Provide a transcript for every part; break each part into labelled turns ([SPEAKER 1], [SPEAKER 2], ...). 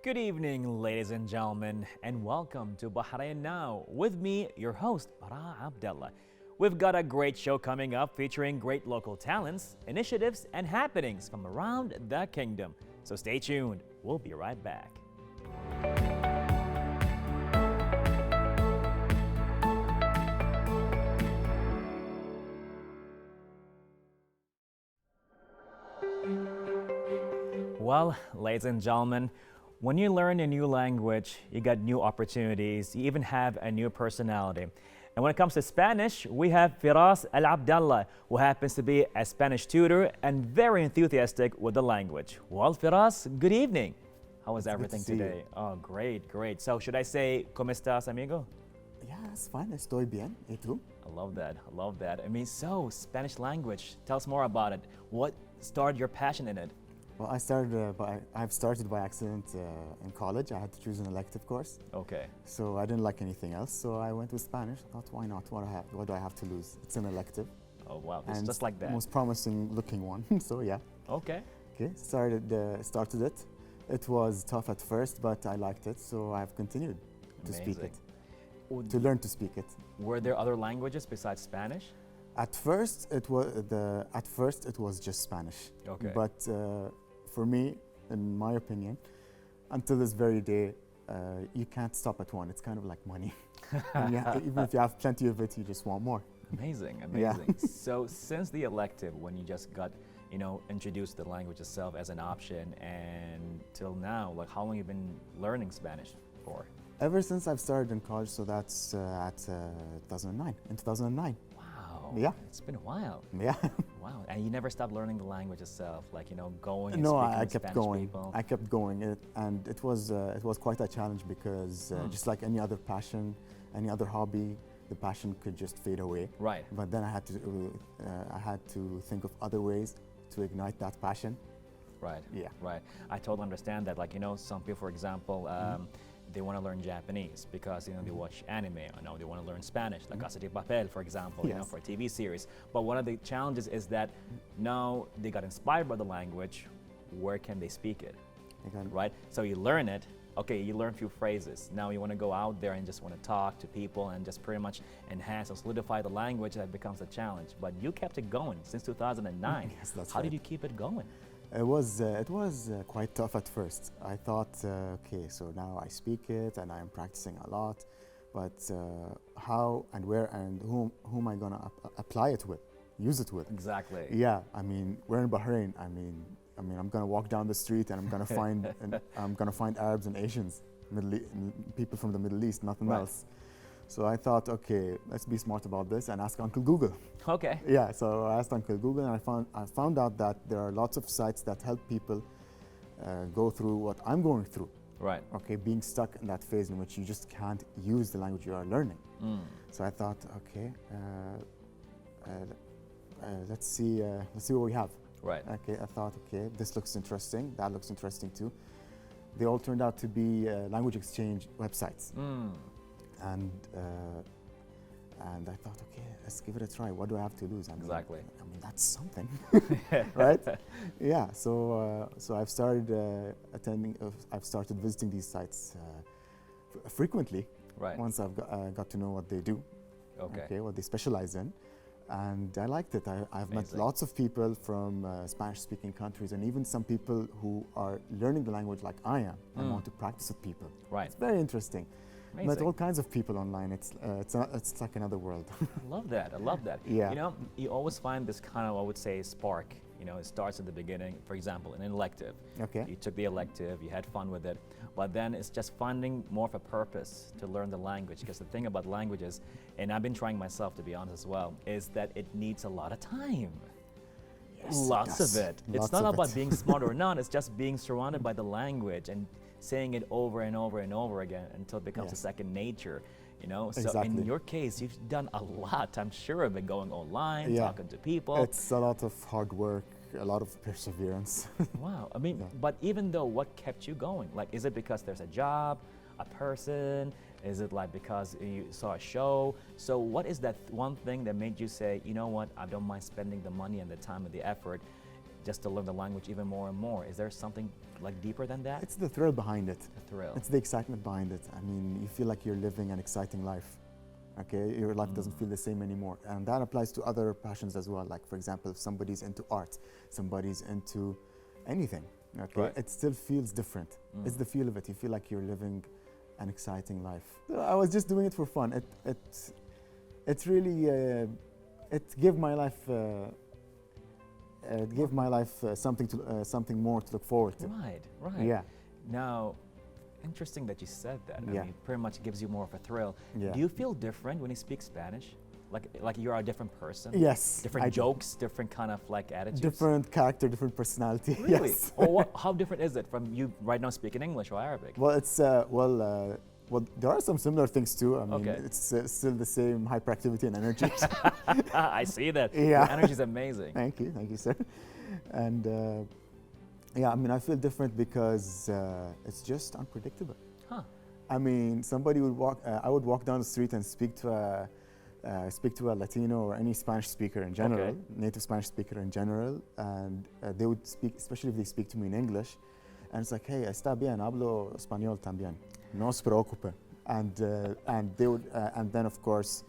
[SPEAKER 1] Good evening, ladies and gentlemen, and welcome to Bahrain Now with me, your host, Bara Abdulla. We've got a great show coming up featuring great local talents, initiatives, and happenings from around the kingdom. So stay tuned. We'll be right back. Well, ladies and gentlemen, when you learn a new language, you get new opportunities, you even have a new personality. And when it comes to Spanish, we have Firas Abdullah, who happens to be a Spanish tutor and very enthusiastic with the language. Well, Firas, good evening. How is everything today? Oh, great. So should I say, ¿Cómo estás, amigo?
[SPEAKER 2] Yeah, it's fine. Estoy bien. ¿Y tú?
[SPEAKER 1] I love that. I mean, so Spanish language, tell us more about it. What started your passion in it?
[SPEAKER 2] Well, I've started by accident in college. I had to choose an elective course.
[SPEAKER 1] Okay.
[SPEAKER 2] So I didn't like anything else. So I went with Spanish. I thought, why not? What do I have to lose? It's an elective.
[SPEAKER 1] Oh wow, it's just like that.
[SPEAKER 2] The most promising looking one. So yeah.
[SPEAKER 1] Okay.
[SPEAKER 2] Started it. It was tough at first, but I liked it. So I've continued to speak it. To learn to speak it.
[SPEAKER 1] Were there other languages besides Spanish?
[SPEAKER 2] At first, it was just Spanish.
[SPEAKER 1] Okay.
[SPEAKER 2] But for me, in my opinion, until this very day, you can't stop at one. It's kind of like money. Even if you have plenty of it, you just want more.
[SPEAKER 1] Amazing.
[SPEAKER 2] Yeah.
[SPEAKER 1] So since the elective, when you just got, introduced to the language itself as an option, and till now, like how long have you been learning Spanish for?
[SPEAKER 2] Ever since I've started in college, so that's at 2009. In 2009.
[SPEAKER 1] Wow.
[SPEAKER 2] Yeah.
[SPEAKER 1] It's been a while.
[SPEAKER 2] Yeah.
[SPEAKER 1] Wow. And you never stopped learning the language itself, like going and
[SPEAKER 2] no,
[SPEAKER 1] speaking
[SPEAKER 2] I
[SPEAKER 1] with
[SPEAKER 2] kept
[SPEAKER 1] Spanish
[SPEAKER 2] going.
[SPEAKER 1] people?
[SPEAKER 2] I kept going, and it was quite a challenge because just like any other passion, any other hobby, the passion could just fade away.
[SPEAKER 1] Right.
[SPEAKER 2] But then I had to think of other ways to ignite that passion.
[SPEAKER 1] Right.
[SPEAKER 2] Yeah.
[SPEAKER 1] Right. I totally understand that. Like, some people, for example, they want to learn Japanese because, they watch anime. They want to learn Spanish, like Casa de Papel, for example,
[SPEAKER 2] Yes.
[SPEAKER 1] for a TV series. But one of the challenges is that now they got inspired by the language. Where can they speak it? Right? So you learn it. Okay, you learn a few phrases. Now you want to go out there and just want to talk to people and just pretty much enhance and solidify the language. That becomes a challenge. But you kept it going since 2009.
[SPEAKER 2] Yes, that's
[SPEAKER 1] How
[SPEAKER 2] right.
[SPEAKER 1] did you keep it going?
[SPEAKER 2] It was quite tough at first. I thought, okay, so now I speak it and I'm practicing a lot, but how and where and whom am I gonna apply it with, use it with?
[SPEAKER 1] Exactly.
[SPEAKER 2] Yeah, I mean, we're in Bahrain. I mean, I'm gonna walk down the street and I'm gonna find Arabs and Asians, people from the Middle East, nothing else. So I thought, okay, let's be smart about this and ask Uncle Google.
[SPEAKER 1] Okay.
[SPEAKER 2] Yeah, so I asked Uncle Google and I found out that there are lots of sites that help people go through what I'm going through.
[SPEAKER 1] Right.
[SPEAKER 2] Okay, being stuck in that phase in which you just can't use the language you are learning. So I thought, okay, let's see what we have.
[SPEAKER 1] Right.
[SPEAKER 2] Okay, I thought, okay, this looks interesting, that looks interesting too. They all turned out to be language exchange websites. And I thought, okay, let's give it a try. What do I have to lose?
[SPEAKER 1] Exactly.
[SPEAKER 2] I mean, that's something, right? Yeah. So I've started I've started visiting these sites frequently.
[SPEAKER 1] Right.
[SPEAKER 2] Once I've got to know what they do.
[SPEAKER 1] Okay.
[SPEAKER 2] What they specialize in, and I liked it. I've met lots of people from Spanish-speaking countries, and even some people who are learning the language like I am and want to practice with people.
[SPEAKER 1] Right.
[SPEAKER 2] It's very interesting.
[SPEAKER 1] Amazing.
[SPEAKER 2] Met all kinds of people online. It's like another world.
[SPEAKER 1] I love that.
[SPEAKER 2] Yeah.
[SPEAKER 1] You always find this kind of, I would say, spark. It starts at the beginning. For example, in an elective.
[SPEAKER 2] Okay.
[SPEAKER 1] You took the elective, you had fun with it, but then it's just finding more of a purpose to learn the language. Because the thing about languages, and I've been trying myself to be honest as well, is that it needs a lot of time.
[SPEAKER 2] Yes,
[SPEAKER 1] Lots of it. It's not about being smart or not. It's just being surrounded by the language and saying it over and over and over again until it becomes a second nature. So
[SPEAKER 2] Exactly.
[SPEAKER 1] in your case, you've done a lot, I'm sure of it, going online, talking to people.
[SPEAKER 2] It's a lot of hard work, a lot of perseverance.
[SPEAKER 1] Wow. I mean, but even though, what kept you going? Like, is it because there's a job, a person? Is it like because you saw a show? So what is that one thing that made you say, you know what, I don't mind spending the money and the time and the effort just to learn the language even more and more. Is there something like deeper than that?
[SPEAKER 2] It's the thrill behind it.
[SPEAKER 1] The thrill.
[SPEAKER 2] It's the excitement behind it. I mean, you feel like you're living an exciting life. Okay, your life doesn't feel the same anymore, and that applies to other passions as well. Like, for example, if somebody's into art, somebody's into anything. Okay,
[SPEAKER 1] Right.
[SPEAKER 2] it still feels different. It's the feel of it. You feel like you're living an exciting life. I was just doing it for fun. It really it gave my life something more to look forward to.
[SPEAKER 1] Right, right.
[SPEAKER 2] Yeah.
[SPEAKER 1] Now, interesting that you said that. I
[SPEAKER 2] Yeah.
[SPEAKER 1] mean, pretty much gives you more of a thrill.
[SPEAKER 2] Yeah.
[SPEAKER 1] Do you feel different when you speak Spanish? Like you're a different person?
[SPEAKER 2] Yes.
[SPEAKER 1] Different
[SPEAKER 2] I do.
[SPEAKER 1] jokes, different kind of like attitudes?
[SPEAKER 2] Different character, different personality.
[SPEAKER 1] Really?
[SPEAKER 2] Yes.
[SPEAKER 1] How different is it from you right now speaking English or Arabic?
[SPEAKER 2] Well, well, there are some similar things too. I mean,
[SPEAKER 1] Okay.
[SPEAKER 2] it's still the same hyperactivity and energy.
[SPEAKER 1] I see that.
[SPEAKER 2] Yeah.
[SPEAKER 1] Your energy is amazing.
[SPEAKER 2] Thank you, sir. And yeah, I mean, I feel different because it's just unpredictable.
[SPEAKER 1] Huh.
[SPEAKER 2] I mean, somebody would walk. I would walk down the street and speak to a Latino or any Spanish speaker in general,
[SPEAKER 1] Okay.
[SPEAKER 2] native Spanish speaker in general, and they would speak, especially if they speak to me in English, and it's like, hey, está bien, hablo español también, no se preocupe, and they would, and then of course,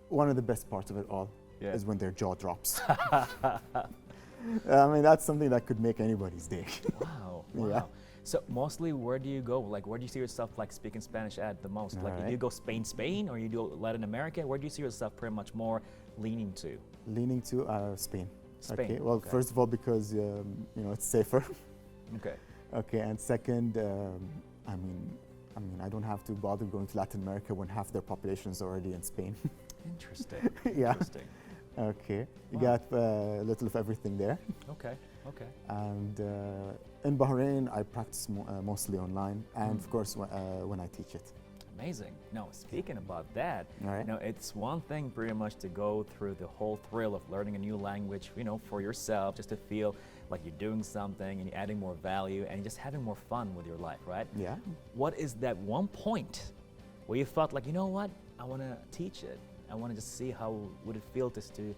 [SPEAKER 2] one of the best parts of it all
[SPEAKER 1] Yeah.
[SPEAKER 2] is when their jaw drops. I mean, that's something that could make anybody's day.
[SPEAKER 1] Wow. Wow.
[SPEAKER 2] Yeah.
[SPEAKER 1] So mostly, where do you go? Like, where do you see yourself like speaking Spanish at the most? Like, do
[SPEAKER 2] Alright.
[SPEAKER 1] you go Spain, or you do Latin America? Where do you see yourself pretty much more leaning to?
[SPEAKER 2] Leaning to Spain.
[SPEAKER 1] Spain.
[SPEAKER 2] Okay. Well,
[SPEAKER 1] okay.
[SPEAKER 2] first of all, because it's safer.
[SPEAKER 1] Okay.
[SPEAKER 2] Okay, and second, I mean, I don't have to bother going to Latin America when half their population is already in Spain.
[SPEAKER 1] Interesting.
[SPEAKER 2] Yeah.
[SPEAKER 1] Interesting.
[SPEAKER 2] Okay, you
[SPEAKER 1] Wow.
[SPEAKER 2] got a little of everything there.
[SPEAKER 1] Okay. Okay.
[SPEAKER 2] And in Bahrain, I practice mostly online, and of course when I teach it.
[SPEAKER 1] Amazing. Now, speaking about that,
[SPEAKER 2] All right.
[SPEAKER 1] you know, it's one thing pretty much to go through the whole thrill of learning a new language, you know, for yourself, just to feel like you're doing something and you're adding more value and just having more fun with your life, right?
[SPEAKER 2] Yeah.
[SPEAKER 1] What is that one point where you felt like, you know what, I want to teach it. I want to just see how would it feel just to,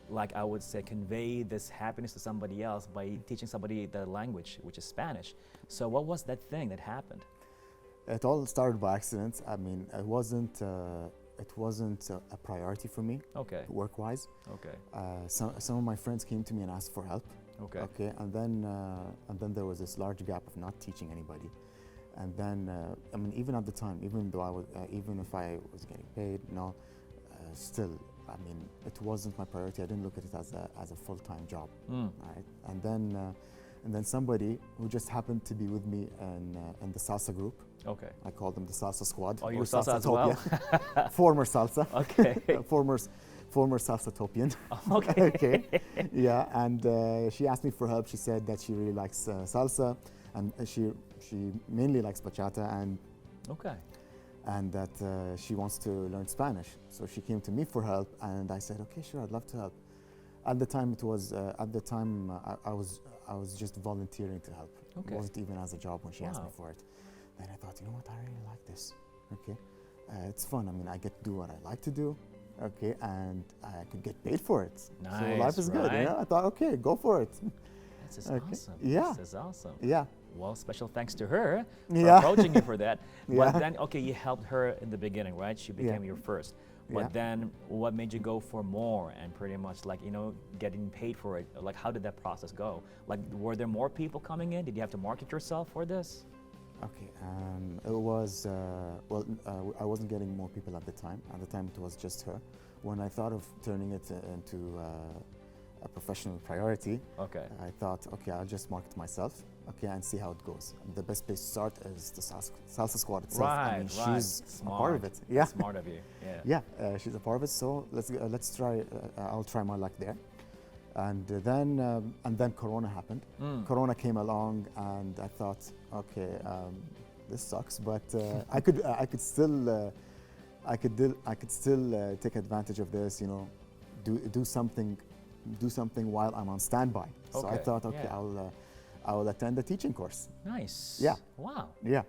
[SPEAKER 1] like I would say, convey this happiness to somebody else by teaching somebody the language, which is Spanish. So what was that thing that happened?
[SPEAKER 2] It all started by accident. I mean, it wasn't a priority for me,
[SPEAKER 1] Okay.
[SPEAKER 2] work-wise.
[SPEAKER 1] Okay.
[SPEAKER 2] Some of my friends came to me and asked for help.
[SPEAKER 1] Okay.
[SPEAKER 2] Okay, and then there was this large gap of not teaching anybody, and then I mean, even at the time, even though I was, even if I was getting paid, still, I mean, it wasn't my priority. I didn't look at it as a full-time job, right? And then somebody who just happened to be with me in the salsa group.
[SPEAKER 1] Okay.
[SPEAKER 2] I call them the salsa squad.
[SPEAKER 1] Oh,
[SPEAKER 2] or
[SPEAKER 1] you salsa as well?
[SPEAKER 2] Salsatopia. Former salsa.
[SPEAKER 1] Okay.
[SPEAKER 2] Former salsatopian.
[SPEAKER 1] Okay.
[SPEAKER 2] Okay. Yeah, and she asked me for help. She said that she really likes salsa, and she mainly likes bachata,
[SPEAKER 1] Okay.
[SPEAKER 2] and that she wants to learn Spanish. So she came to me for help, and I said, okay, sure, I'd love to help. At the time, I was just volunteering to help.
[SPEAKER 1] Okay.
[SPEAKER 2] It wasn't even as a job when she asked me
[SPEAKER 1] Wow.
[SPEAKER 2] for it. Then I thought, you know what, I really like this. Okay, it's fun. I mean, I get to do what I like to do. Okay, and I could get paid for it. So
[SPEAKER 1] Nice,
[SPEAKER 2] life is good.
[SPEAKER 1] right?
[SPEAKER 2] You know? I thought, okay, go for it.
[SPEAKER 1] This is
[SPEAKER 2] Okay.
[SPEAKER 1] awesome.
[SPEAKER 2] Yeah.
[SPEAKER 1] This is awesome.
[SPEAKER 2] Yeah.
[SPEAKER 1] Well, special thanks to her for
[SPEAKER 2] Yeah.
[SPEAKER 1] approaching you for that.
[SPEAKER 2] Yeah.
[SPEAKER 1] But then, okay, you helped her in the beginning, right? She became your first. But
[SPEAKER 2] Yeah.
[SPEAKER 1] then what made you go for more and pretty much like, you know, getting paid for it? Like, how did that process go? Like, were there more people coming in? Did you have to market yourself for this?
[SPEAKER 2] Okay, it was, I wasn't getting more people at the time. At the time, it was just her. When I thought of turning it into a professional priority,
[SPEAKER 1] Okay.
[SPEAKER 2] I thought, okay, I'll just market myself, okay, and see how it goes. The best place to start is the salsa squad itself. I mean,
[SPEAKER 1] Right,
[SPEAKER 2] she's
[SPEAKER 1] Smart.
[SPEAKER 2] a part of it. Yeah,
[SPEAKER 1] Smart of you. Yeah.
[SPEAKER 2] yeah, she's a part of it. So let's try. I'll try my luck there. And then Corona happened. Corona came along, and I thought, okay, this sucks, but I could still take advantage of this. You know, do something while I'm on standby. So I
[SPEAKER 1] Okay,
[SPEAKER 2] thought, okay,
[SPEAKER 1] yeah.
[SPEAKER 2] I will attend the teaching course.
[SPEAKER 1] Nice.
[SPEAKER 2] Yeah.
[SPEAKER 1] Wow.
[SPEAKER 2] Yeah,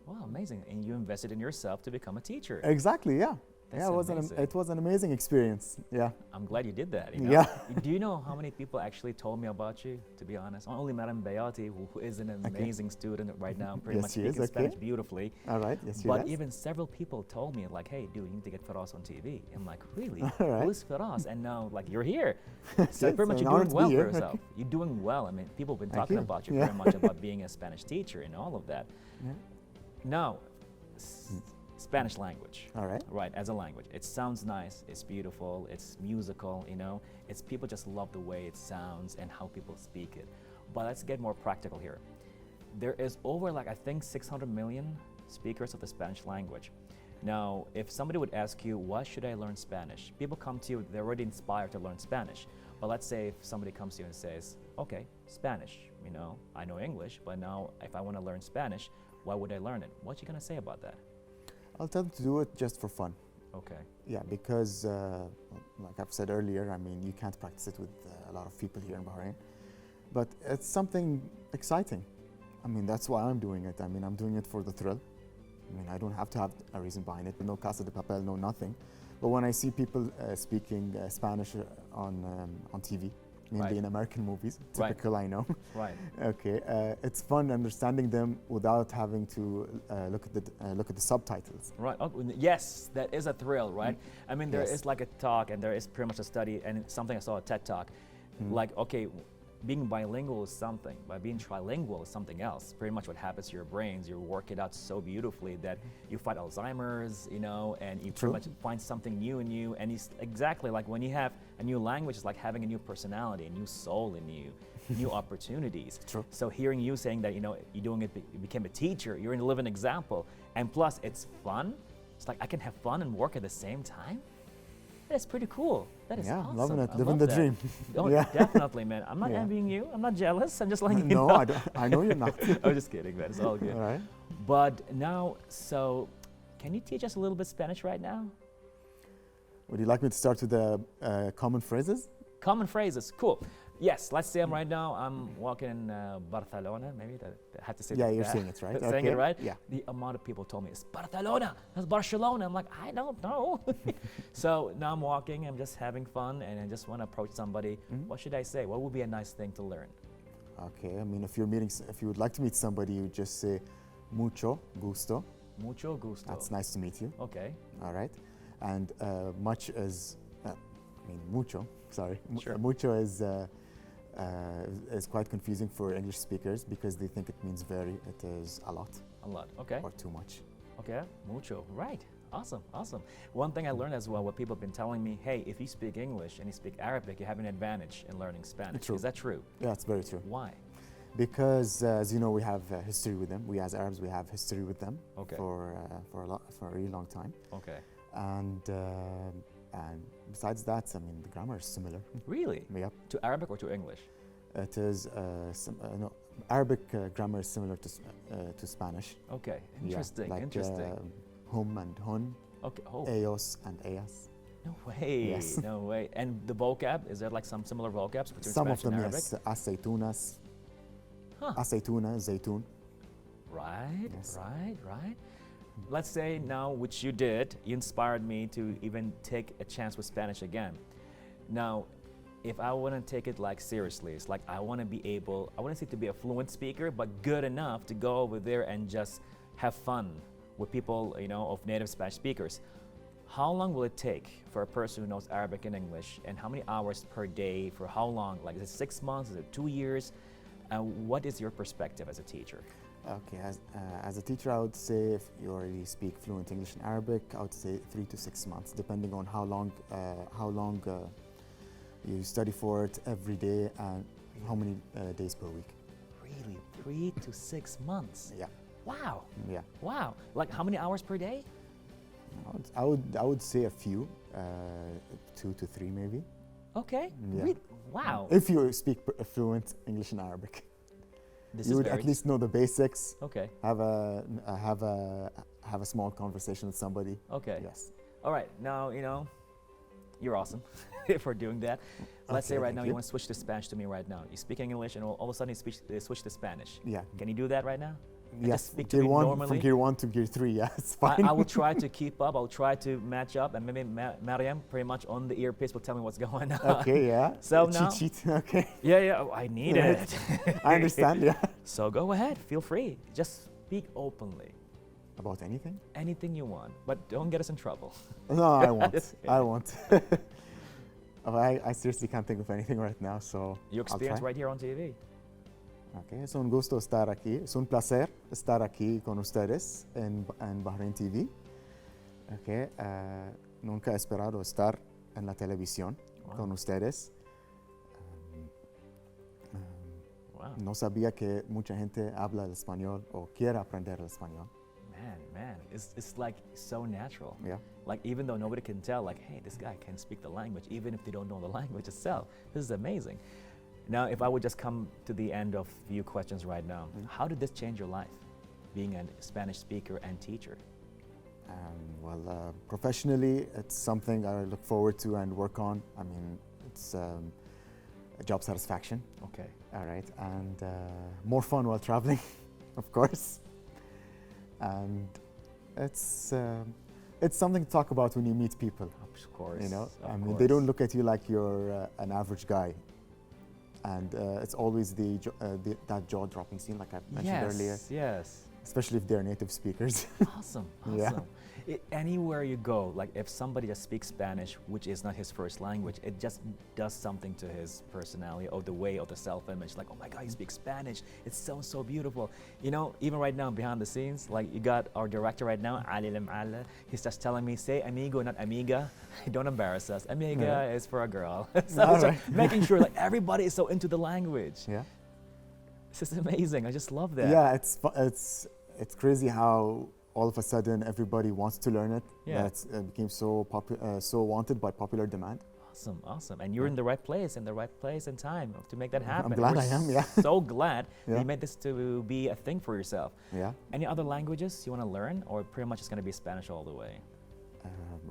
[SPEAKER 1] Wow, amazing. And you invested in yourself to become a teacher.
[SPEAKER 2] exactly. Yeah,
[SPEAKER 1] That's
[SPEAKER 2] yeah,
[SPEAKER 1] amazing.
[SPEAKER 2] it was an amazing experience. Yeah.
[SPEAKER 1] I'm glad you did that. You know?
[SPEAKER 2] Yeah.
[SPEAKER 1] Do you know how many people actually told me about you? To be honest, only Madam Bayati, who is an amazing student right now, pretty
[SPEAKER 2] Yes,
[SPEAKER 1] much
[SPEAKER 2] she is,
[SPEAKER 1] speaking
[SPEAKER 2] okay.
[SPEAKER 1] Spanish beautifully.
[SPEAKER 2] All right. Yes,
[SPEAKER 1] But
[SPEAKER 2] yes.
[SPEAKER 1] even several people told me like, "Hey, dude, you need to get Firas on TV." I'm like, "Really?
[SPEAKER 2] All right.
[SPEAKER 1] Who's Firas?" And now, like, you're here. So
[SPEAKER 2] Yes,
[SPEAKER 1] pretty much
[SPEAKER 2] an
[SPEAKER 1] you're
[SPEAKER 2] honor
[SPEAKER 1] doing
[SPEAKER 2] to
[SPEAKER 1] well
[SPEAKER 2] be
[SPEAKER 1] for
[SPEAKER 2] here.
[SPEAKER 1] yourself. You're doing well. I mean, people have been
[SPEAKER 2] Thank
[SPEAKER 1] talking
[SPEAKER 2] you.
[SPEAKER 1] about you
[SPEAKER 2] Yeah.
[SPEAKER 1] very much about being a Spanish teacher and all of that.
[SPEAKER 2] Yeah.
[SPEAKER 1] Now, Spanish language.
[SPEAKER 2] All right.
[SPEAKER 1] Right, as a language. It sounds nice, it's beautiful, it's musical, you know. It's people just love the way it sounds and how people speak it. But let's get more practical here. There is over like I think 600 million speakers of the Spanish language. Now, if somebody would ask you, why should I learn Spanish? People come to you, they're already inspired to learn Spanish. But let's say if somebody comes to you and says, okay, Spanish, you know, I know English, but now if I want to learn Spanish, why would I learn it? What you gonna say about that?
[SPEAKER 2] I'll tell them to do it just for fun.
[SPEAKER 1] Okay.
[SPEAKER 2] Yeah, because like I've said earlier, I mean, you can't practice it with a lot of people here in Bahrain. But it's something exciting. I mean, that's why I'm doing it. I mean, I'm doing it for the thrill. I mean, I don't have to have a reason behind it. No Casa de Papel, no nothing. But when I see people speaking Spanish on TV, mainly
[SPEAKER 1] Right.
[SPEAKER 2] in American movies,
[SPEAKER 1] Right.
[SPEAKER 2] typical, I know.
[SPEAKER 1] Right.
[SPEAKER 2] Okay, it's fun understanding them without having to look at the subtitles.
[SPEAKER 1] Right. Oh, yes, that is a thrill, right? I mean, there
[SPEAKER 2] Yes.
[SPEAKER 1] is like a talk, and there is pretty much a study, and it's something I saw a TED talk. Like, okay, being bilingual is something, but being trilingual is something else. Pretty much what happens to your brains, you work it out so beautifully that you fight Alzheimer's, you know, and you
[SPEAKER 2] True.
[SPEAKER 1] pretty much find something new in you. And it's exactly like when you have a new language, it's like having a new personality, a new soul in you, new opportunities.
[SPEAKER 2] True.
[SPEAKER 1] So hearing you saying that, you know, you're doing it, you became a teacher, you're a living example, and plus it's fun. It's like I can have fun and work at the same time. That's pretty cool. That is
[SPEAKER 2] Yeah,
[SPEAKER 1] awesome.
[SPEAKER 2] loving it,
[SPEAKER 1] I
[SPEAKER 2] living
[SPEAKER 1] love
[SPEAKER 2] the
[SPEAKER 1] that.
[SPEAKER 2] dream.
[SPEAKER 1] Oh,
[SPEAKER 2] Yeah.
[SPEAKER 1] definitely, man. I'm not
[SPEAKER 2] Yeah.
[SPEAKER 1] envying you. I'm not jealous. I'm just letting you
[SPEAKER 2] No,
[SPEAKER 1] know.
[SPEAKER 2] I know you're not.
[SPEAKER 1] I'm just kidding, man. It's all good.
[SPEAKER 2] All right.
[SPEAKER 1] But now, so can you teach us a little bit Spanish right now?
[SPEAKER 2] Would you like me to start with the common phrases?
[SPEAKER 1] Common phrases. Cool. Yes, let's say right now I'm walking in Barcelona, maybe I have to say
[SPEAKER 2] Yeah,
[SPEAKER 1] that.
[SPEAKER 2] you're saying it right.
[SPEAKER 1] Saying it
[SPEAKER 2] Okay.
[SPEAKER 1] right?
[SPEAKER 2] Yeah.
[SPEAKER 1] The amount of people told me it's Barcelona, that's Barcelona. I'm like, I don't know. So now I'm walking, I'm just having fun, and I just want to approach somebody. What should I say? What would be a nice thing to learn?
[SPEAKER 2] Okay. I mean, if you would like to meet somebody, you just say mucho gusto.
[SPEAKER 1] Mucho gusto.
[SPEAKER 2] That's nice to meet you.
[SPEAKER 1] Okay.
[SPEAKER 2] All right. And much is, mucho. Sorry.
[SPEAKER 1] Sure.
[SPEAKER 2] Mucho is quite confusing for English speakers because they think it means very. It is a lot
[SPEAKER 1] A lot. Okay.
[SPEAKER 2] or too much.
[SPEAKER 1] Okay. Mucho. Right. Awesome. Awesome. One thing I learned as well, what people have been telling me, hey, if you speak English and you speak Arabic, you have an advantage in learning Spanish.
[SPEAKER 2] True.
[SPEAKER 1] Is that true?
[SPEAKER 2] Yeah, it's very true.
[SPEAKER 1] Why?
[SPEAKER 2] Because as you know, we have history with them. We as Arabs, we have history with them
[SPEAKER 1] Okay.
[SPEAKER 2] for a really long time.
[SPEAKER 1] Okay.
[SPEAKER 2] And besides that, I mean, the grammar is similar.
[SPEAKER 1] Really?
[SPEAKER 2] Yep.
[SPEAKER 1] To Arabic or to English?
[SPEAKER 2] It is no, Arabic grammar is similar to Spanish.
[SPEAKER 1] Okay.
[SPEAKER 2] Yeah,
[SPEAKER 1] Interesting.
[SPEAKER 2] like,
[SPEAKER 1] Interesting.
[SPEAKER 2] hum and hun,
[SPEAKER 1] Okay. Oh.
[SPEAKER 2] eos and eas.
[SPEAKER 1] No way.
[SPEAKER 2] Yes.
[SPEAKER 1] No way. And the vocab, is there like some similar vocabs between
[SPEAKER 2] Some
[SPEAKER 1] Spanish
[SPEAKER 2] of them,
[SPEAKER 1] and Arabic?
[SPEAKER 2] yes. Aceitunas,
[SPEAKER 1] Huh.
[SPEAKER 2] aceituna, zaytun.
[SPEAKER 1] Right,
[SPEAKER 2] Yes.
[SPEAKER 1] right. Let's say now, which you did, you inspired me to even take a chance with Spanish again. Now, if I want to take it like seriously, it's like I want to say to be a fluent speaker, but good enough to go over there and just have fun with people, you know, of native Spanish speakers. How long will it take for a person who knows Arabic and English, and how many hours per day, for how long? Like, is it 6 months, is it 2 years? What is your perspective as a teacher?
[SPEAKER 2] Okay, as a teacher, I would say if you already speak fluent English and Arabic, I would say 3 to 6 months, depending on how long you study for it every day and how many days per week.
[SPEAKER 1] Really, 3 to 6 months?
[SPEAKER 2] Yeah,
[SPEAKER 1] Wow,
[SPEAKER 2] yeah.
[SPEAKER 1] wow. Like how many hours per day?
[SPEAKER 2] I would say a few, 2 to 3 maybe.
[SPEAKER 1] Okay.
[SPEAKER 2] Yeah.
[SPEAKER 1] Wow.
[SPEAKER 2] If you speak fluent English and Arabic,
[SPEAKER 1] This
[SPEAKER 2] you
[SPEAKER 1] is
[SPEAKER 2] would
[SPEAKER 1] very
[SPEAKER 2] at least know the basics.
[SPEAKER 1] Okay.
[SPEAKER 2] Have a small conversation with somebody.
[SPEAKER 1] Okay.
[SPEAKER 2] Yes.
[SPEAKER 1] All right. Now, you know, you're awesome for doing that. Let's say
[SPEAKER 2] Okay,
[SPEAKER 1] right
[SPEAKER 2] thank
[SPEAKER 1] now
[SPEAKER 2] you.
[SPEAKER 1] you want to switch to Spanish to me right now. You speak English and all of a sudden you switch to Spanish.
[SPEAKER 2] Yeah.
[SPEAKER 1] Can you do that right now? and
[SPEAKER 2] Yes,
[SPEAKER 1] just speak to
[SPEAKER 2] gear
[SPEAKER 1] me
[SPEAKER 2] one,
[SPEAKER 1] normally?
[SPEAKER 2] from gear 1 to gear 3, yeah, it's fine.
[SPEAKER 1] I will try to keep up. I'll try to match up, and maybe Mariam, pretty much on the earpiece, will tell me what's going on.
[SPEAKER 2] Okay, yeah.
[SPEAKER 1] So
[SPEAKER 2] cheat
[SPEAKER 1] now,
[SPEAKER 2] sheet, okay.
[SPEAKER 1] yeah, oh, I need
[SPEAKER 2] Right.
[SPEAKER 1] it.
[SPEAKER 2] I understand, yeah.
[SPEAKER 1] So go ahead, feel free. Just speak openly,
[SPEAKER 2] About anything?
[SPEAKER 1] anything you want, but don't get us in trouble.
[SPEAKER 2] No, I won't.
[SPEAKER 1] Just
[SPEAKER 2] I won't. Oh, I seriously can't think of anything right now, so
[SPEAKER 1] You
[SPEAKER 2] I'll
[SPEAKER 1] experience
[SPEAKER 2] try.
[SPEAKER 1] right here on TV.
[SPEAKER 2] Okay, es un gusto estar aquí. Es un placer estar aquí con ustedes en Bahrain TV. Okay, nunca he esperado estar en la televisión
[SPEAKER 1] Wow.
[SPEAKER 2] con ustedes.
[SPEAKER 1] Wow,
[SPEAKER 2] No sabía que mucha gente habla el español o quiere aprender el español.
[SPEAKER 1] man, it's like so natural.
[SPEAKER 2] Yeah.
[SPEAKER 1] Like even though nobody can tell, like, hey, this guy can speak the language, even if they don't know the language itself. This is amazing. Now, if I would just come to the end of few questions right now, how did this change your life, being a Spanish speaker and teacher?
[SPEAKER 2] Well, professionally, it's something I look forward to and work on. I mean, it's a job satisfaction,
[SPEAKER 1] Okay.
[SPEAKER 2] all right, and more fun while traveling, of course. And it's something to talk about when you meet people.
[SPEAKER 1] Of course.
[SPEAKER 2] You know,
[SPEAKER 1] of
[SPEAKER 2] I mean,
[SPEAKER 1] course.
[SPEAKER 2] they don't look at you like you're an average guy. And it's always that jaw-dropping scene, like I mentioned earlier,
[SPEAKER 1] Yes.
[SPEAKER 2] especially if they're native speakers.
[SPEAKER 1] Awesome.
[SPEAKER 2] Yeah.
[SPEAKER 1] Anywhere you go, like if somebody just speaks Spanish, which is not his first language, it just does something to his personality or the way of the self-image. Like, oh my God, he speaks Spanish. It sounds so beautiful. You know, even right now behind the scenes, like you got our director right now, Ali Lam'ala. He's just telling me, say amigo, not amiga. Don't embarrass us. Amiga
[SPEAKER 2] Yeah.
[SPEAKER 1] is for a girl. So
[SPEAKER 2] All
[SPEAKER 1] it's like
[SPEAKER 2] right.
[SPEAKER 1] making sure like everybody is so into the language.
[SPEAKER 2] Yeah.
[SPEAKER 1] This is amazing. I just love that.
[SPEAKER 2] Yeah, it's crazy how all of a sudden everybody wants to learn it.
[SPEAKER 1] Yeah.
[SPEAKER 2] That became so wanted by popular demand.
[SPEAKER 1] Awesome, awesome. And you're in the right place, and time to make that happen.
[SPEAKER 2] glad
[SPEAKER 1] We're
[SPEAKER 2] I am, yeah.
[SPEAKER 1] So glad that
[SPEAKER 2] Yeah.
[SPEAKER 1] you made this to be a thing for yourself.
[SPEAKER 2] Yeah.
[SPEAKER 1] Any other languages you want to learn, or pretty much it's going to be Spanish all the way?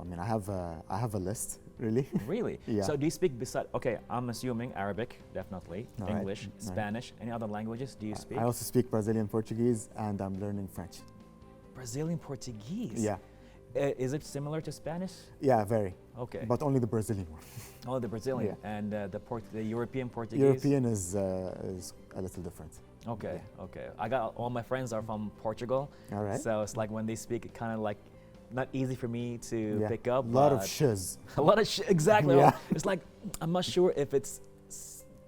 [SPEAKER 2] I mean, I have a list, really.
[SPEAKER 1] Really?
[SPEAKER 2] Yeah.
[SPEAKER 1] So do you speak beside, okay, I'm assuming Arabic, definitely,
[SPEAKER 2] All right.
[SPEAKER 1] English,
[SPEAKER 2] All right.
[SPEAKER 1] Spanish. Any other languages do you speak?
[SPEAKER 2] I also speak Brazilian Portuguese, and I'm learning French.
[SPEAKER 1] Brazilian Portuguese?
[SPEAKER 2] Yeah.
[SPEAKER 1] Is it similar to Spanish?
[SPEAKER 2] Yeah, very.
[SPEAKER 1] Okay.
[SPEAKER 2] But only the Brazilian one.
[SPEAKER 1] Oh, the Brazilian.
[SPEAKER 2] Yeah.
[SPEAKER 1] And the European Portuguese?
[SPEAKER 2] European is a little different.
[SPEAKER 1] Okay, okay. I got all my friends are from Portugal.
[SPEAKER 2] All right.
[SPEAKER 1] So it's like when they speak, it kind of like not easy for me to
[SPEAKER 2] Yeah.
[SPEAKER 1] pick up.
[SPEAKER 2] A lot of
[SPEAKER 1] but
[SPEAKER 2] shiz.
[SPEAKER 1] a lot of exactly.
[SPEAKER 2] Yeah.
[SPEAKER 1] It's like I'm not sure if it's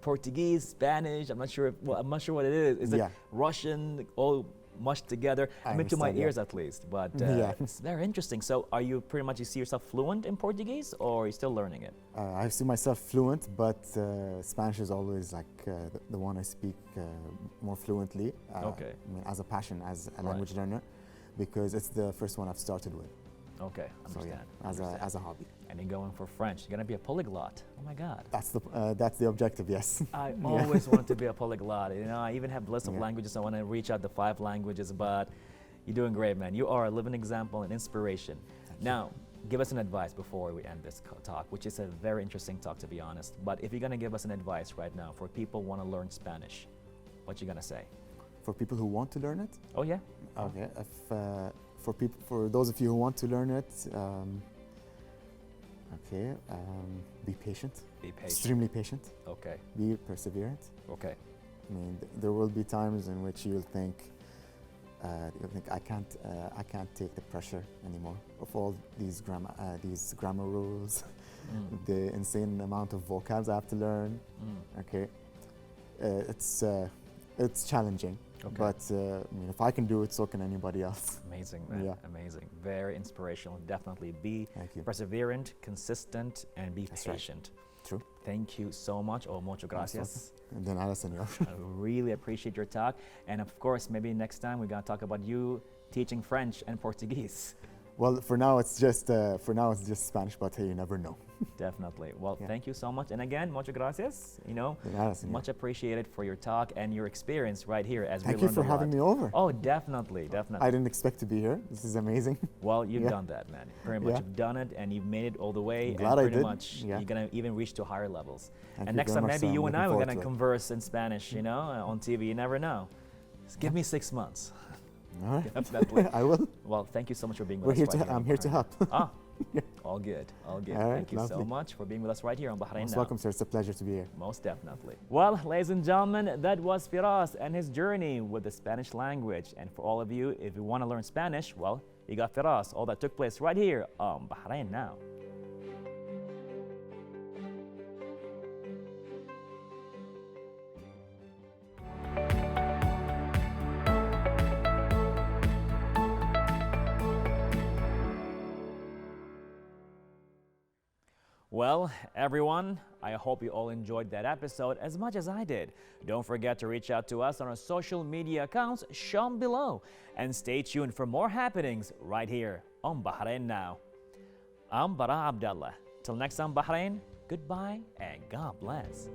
[SPEAKER 1] Portuguese, Spanish. I'm not sure. I'm not sure what it is. Is
[SPEAKER 2] Yeah.
[SPEAKER 1] it Russian? All mushed together.
[SPEAKER 2] I
[SPEAKER 1] I mean, to my
[SPEAKER 2] understand, yeah.
[SPEAKER 1] ears at least. But
[SPEAKER 2] Yeah.
[SPEAKER 1] it's very interesting. So, are you pretty much you see yourself fluent in Portuguese, or are you still learning it?
[SPEAKER 2] I see myself fluent, but Spanish is always like the one I speak more fluently.
[SPEAKER 1] Okay.
[SPEAKER 2] I mean, as a passion, as a
[SPEAKER 1] Right.
[SPEAKER 2] language learner, because it's the first one I've started with.
[SPEAKER 1] Okay,
[SPEAKER 2] So
[SPEAKER 1] understand.
[SPEAKER 2] yeah,
[SPEAKER 1] understand.
[SPEAKER 2] as a hobby.
[SPEAKER 1] And you're going for French. You're gonna be a polyglot. Oh my God.
[SPEAKER 2] That's the objective. Yes.
[SPEAKER 1] I always wanted to be a polyglot. You know, I even have a list of
[SPEAKER 2] Yeah.
[SPEAKER 1] languages. I want to reach out to 5 languages, but you're doing great, man. You are a living example and inspiration. Now, give us an advice before we end this talk, which is a very interesting talk, to be honest. But if you're going to give us an advice right now for people who want to learn Spanish, what you going to say?
[SPEAKER 2] For people who want to learn it.
[SPEAKER 1] Oh, yeah?
[SPEAKER 2] Okay. For those of you who want to learn it, be patient.
[SPEAKER 1] Be patient.
[SPEAKER 2] Extremely patient.
[SPEAKER 1] Okay,
[SPEAKER 2] Be perseverant.
[SPEAKER 1] okay.
[SPEAKER 2] I mean, there will be times in which you'll think I can't take the pressure anymore of all these grammar rules,
[SPEAKER 1] Mm.
[SPEAKER 2] the insane amount of vocabs I have to learn.
[SPEAKER 1] Mm.
[SPEAKER 2] Okay, it's challenging,
[SPEAKER 1] Okay.
[SPEAKER 2] but I mean, if I can do it, so can anybody else.
[SPEAKER 1] Amazing, man.
[SPEAKER 2] Yeah.
[SPEAKER 1] Amazing. Very inspirational. Definitely be
[SPEAKER 2] Thank you.
[SPEAKER 1] perseverant, consistent, and be
[SPEAKER 2] That's right.
[SPEAKER 1] patient.
[SPEAKER 2] True.
[SPEAKER 1] Thank you so much. Oh, mucho gracias.
[SPEAKER 2] And then Ala, senor.
[SPEAKER 1] I really appreciate your talk. And of course, maybe next time we're going to talk about you teaching French and Portuguese.
[SPEAKER 2] Well, for now it's just Spanish, but hey, you never know.
[SPEAKER 1] Definitely. Well,
[SPEAKER 2] Yeah.
[SPEAKER 1] thank you so much. And again, mucho gracias. You know,
[SPEAKER 2] Then Ala, senor.
[SPEAKER 1] much appreciated for your talk and your experience right here as
[SPEAKER 2] Thank
[SPEAKER 1] we
[SPEAKER 2] you
[SPEAKER 1] learned
[SPEAKER 2] for
[SPEAKER 1] a
[SPEAKER 2] having
[SPEAKER 1] lot.
[SPEAKER 2] me over.
[SPEAKER 1] Oh, definitely, definitely.
[SPEAKER 2] I didn't expect to be here. This is amazing.
[SPEAKER 1] Well, you've
[SPEAKER 2] Yeah.
[SPEAKER 1] done that, man. Pretty much
[SPEAKER 2] Yeah.
[SPEAKER 1] you've done it and you've made it all the way.
[SPEAKER 2] I'm
[SPEAKER 1] And
[SPEAKER 2] glad I
[SPEAKER 1] pretty
[SPEAKER 2] did.
[SPEAKER 1] much
[SPEAKER 2] Yeah.
[SPEAKER 1] you're going to even reach to higher levels.
[SPEAKER 2] Thank
[SPEAKER 1] And
[SPEAKER 2] you
[SPEAKER 1] next
[SPEAKER 2] very
[SPEAKER 1] time,
[SPEAKER 2] much,
[SPEAKER 1] maybe
[SPEAKER 2] so
[SPEAKER 1] you
[SPEAKER 2] I'm
[SPEAKER 1] and I
[SPEAKER 2] looking
[SPEAKER 1] were
[SPEAKER 2] forward
[SPEAKER 1] going to
[SPEAKER 2] to it.
[SPEAKER 1] converse in Spanish, you know, on TV. You never know. Just give me 6 months.
[SPEAKER 2] All right.
[SPEAKER 1] Definitely.
[SPEAKER 2] I will.
[SPEAKER 1] Well, thank you so much for being with
[SPEAKER 2] We're
[SPEAKER 1] us
[SPEAKER 2] here
[SPEAKER 1] right
[SPEAKER 2] to.
[SPEAKER 1] on
[SPEAKER 2] I'm here to
[SPEAKER 1] Bahrain.
[SPEAKER 2] help.
[SPEAKER 1] Ah, all good, all good.
[SPEAKER 2] All right,
[SPEAKER 1] Thank you so
[SPEAKER 2] lovely.
[SPEAKER 1] much for being with us right here on Bahrain
[SPEAKER 2] Most
[SPEAKER 1] Now.
[SPEAKER 2] welcome, sir. It's a pleasure to be here.
[SPEAKER 1] Most definitely. Well, ladies and gentlemen, that was Firas and his journey with the Spanish language. And for all of you, if you want to learn Spanish, well, you got Firas. All that took place right here on Bahrain Now. Well, everyone, I hope you all enjoyed that episode as much as I did. Don't forget to reach out to us on our social media accounts shown below. And stay tuned for more happenings right here on Bahrain Now. I'm Bara Abdullah. Till next time, Bahrain, goodbye and God bless.